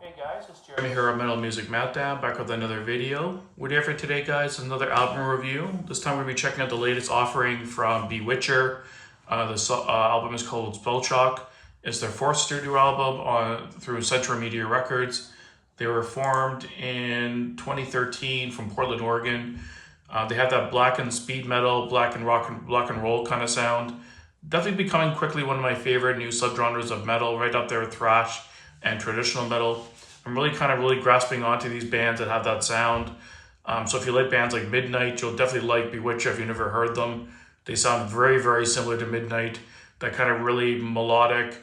Hey guys, it's Jeremy here at Metal Music Meltdown, back with another video. We're here for today, guys, another album review. This time we'll be checking out the latest offering from Bewitcher. The album is called Spellshock. It's their fourth studio album through Central Media Records. They were formed in 2013 from Portland, Oregon. They have that black and speed metal, black and roll kind of sound. Definitely becoming quickly one of my favorite new subgenres of metal, right up there with thrash and traditional metal. I'm really grasping onto these bands that have that sound. So if you like bands like Midnight, you'll definitely like Bewitcher if you've never heard them. They sound very, very similar to Midnight. That kind of really melodic,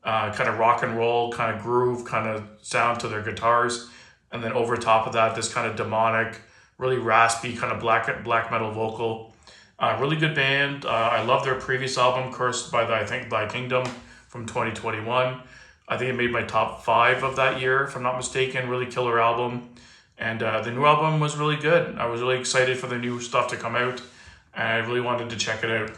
kind of rock and roll, kind of groove, kind of sound to their guitars. And then over top of that, this kind of demonic, really raspy, kind of black metal vocal. Really good band. I love their previous album, Cursed by Thy Kingdom from 2021. I think it made my top 5 of that year, if I'm not mistaken. Really killer album. And the new album was really good. I was really excited for the new stuff to come out. And I really wanted to check it out.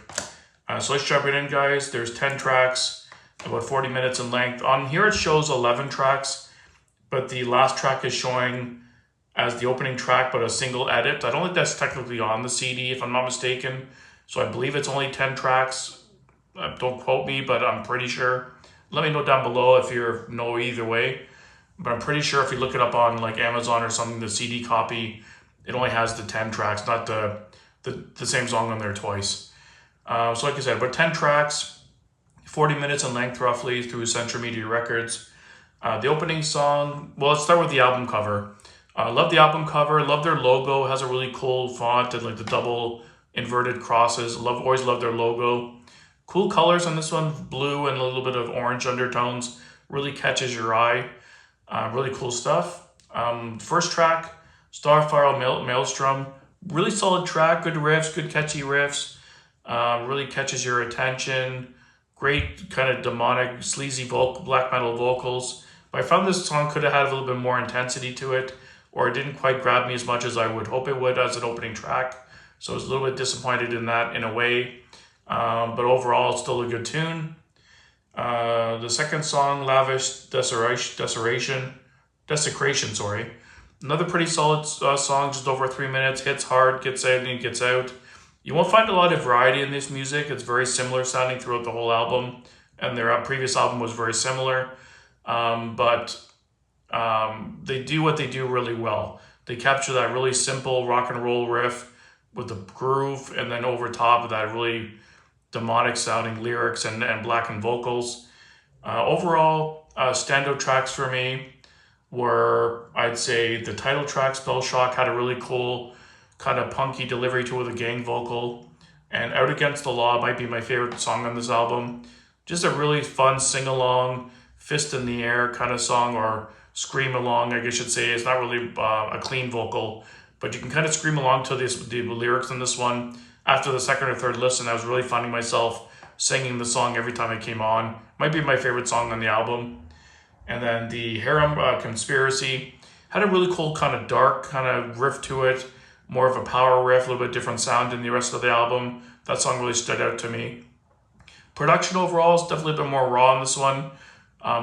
So let's jump right in, guys. There's 10 tracks, about 40 minutes in length. On here it shows 11 tracks, but the last track is showing as the opening track, but a single edit. I don't think that's technically on the CD, if I'm not mistaken. So I believe it's only 10 tracks. Don't quote me, but I'm pretty sure. Let me know down below if you know either way. But I'm pretty sure if you look it up on like Amazon or something, the CD copy, it only has the 10 tracks, not the same song on there twice. So like I said, but 10 tracks, 40 minutes in length roughly through Central Media Records. The opening song, well, let's start with the album cover. Love the album cover, love their logo. It has a really cool font and like the double inverted crosses. Always love their logo. Cool colors on this one, blue and a little bit of orange undertones. Really catches your eye. Really cool stuff. First track, Starfire Maelstrom. Really solid track, good riffs, good catchy riffs. Really catches your attention. Great kind of demonic, sleazy black metal vocals. But I found this song could have had a little bit more intensity to it, or it didn't quite grab me as much as I would hope it would as an opening track. So I was a little bit disappointed in that in a way. But overall, it's still a good tune. The second song, Lavish Desecration. Another pretty solid song, just over 3 minutes. Hits hard, gets out and gets out. You won't find a lot of variety in this music. It's very similar sounding throughout the whole album. And their previous album was very similar. But they do what they do really well. They capture that really simple rock and roll riff with the groove, and then over top of that really demonic sounding lyrics and blackened vocals. Overall, standout tracks for me were, I'd say, the title track, Spellshock, had a really cool kind of punky delivery to it with a gang vocal. And Out Against the Law might be my favorite song on this album. Just a really fun sing-along, fist in the air kind of song, or scream along, I guess you'd say. It's not really a clean vocal, but you can kind of scream along to the lyrics in this one. After the second or third listen, I was really finding myself singing the song every time it came on. Might be my favorite song on the album. And then the Harem Conspiracy had a really cool kind of dark kind of riff to it. More of a power riff, a little bit different sound than the rest of the album. That song really stood out to me. Production overall is definitely a bit more raw on this one,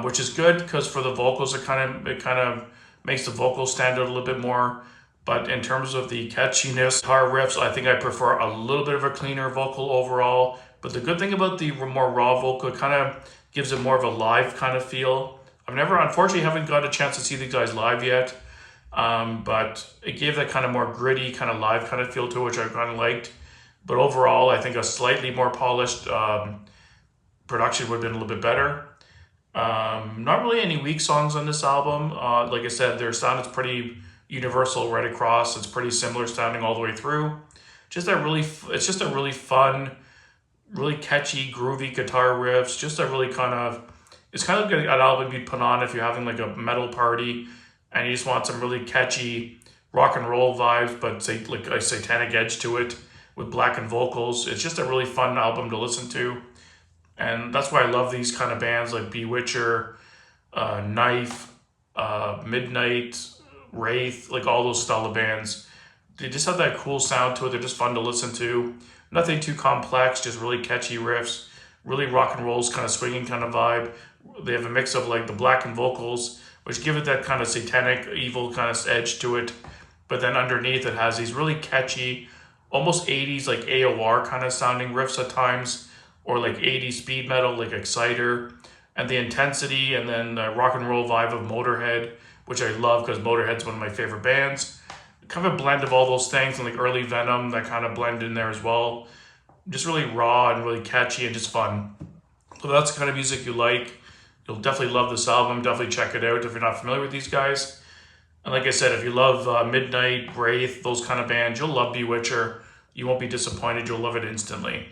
which is good because for the vocals, it kind of makes the vocals stand out a little bit more. But in terms of the catchiness, guitar riffs, I think I prefer a little bit of a cleaner vocal overall. But the good thing about the more raw vocal, it kind of gives it more of a live kind of feel. Unfortunately, haven't got a chance to see the guys live yet. But it gave that kind of more gritty, kind of live kind of feel to it, which I kind of liked. But overall, I think a slightly more polished production would have been a little bit better. Not really any weak songs on this album. Like I said, their sound is pretty universal right across. It's pretty similar sounding all the way through. It's just a really fun, really catchy, groovy guitar riffs. It's kind of an album you'd put on if you're having like a metal party and you just want some really catchy rock and roll vibes, but say like a satanic edge to it with blackened vocals. It's just a really fun album to listen to. And that's why I love these kind of bands like Bewitcher, Knife, Midnight, Wraith, like all those style of bands. They just have that cool sound to it. They're just fun to listen to. Nothing too complex, just really catchy riffs, really rock and rolls kind of swinging kind of vibe. They have a mix of like the blackened vocals which give it that kind of satanic, evil kind of edge to it. But then underneath it has these really catchy, almost 80s like AOR kind of sounding riffs at times, or like 80s speed metal like Exciter, and the intensity, and then the rock and roll vibe of Motorhead, which I love because Motorhead's one of my favorite bands. Kind of a blend of all those things, and like early Venom that kind of blend in there as well. Just really raw and really catchy and just fun. So that's the kind of music you like. You'll definitely love this album. Definitely check it out if you're not familiar with these guys. And like I said, if you love Midnight, Wraith, those kind of bands, you'll love Bewitcher. You won't be disappointed. You'll love it instantly.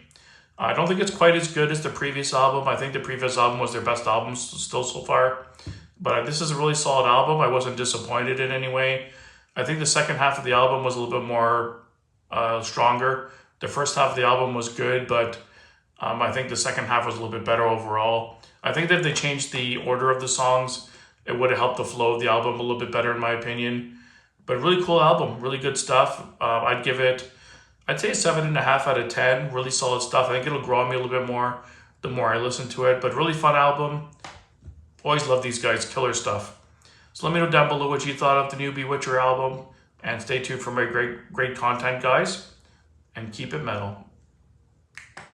I don't think it's quite as good as the previous album. I think the previous album was their best album still so far. But this is a really solid album. I wasn't disappointed in any way. I think the second half of the album was a little bit more stronger. The first half of the album was good, but I think the second half was a little bit better overall. I think that if they changed the order of the songs, it would have helped the flow of the album a little bit better in my opinion. But really cool album, really good stuff. I'd give it, I'd say 7.5 out of 10. Really solid stuff. I think it'll grow on me a little bit more the more I listen to it. But really fun album. Always love these guys, killer stuff. So let me know down below what you thought of the new Bewitcher album. And stay tuned for my great content, guys. And keep it metal.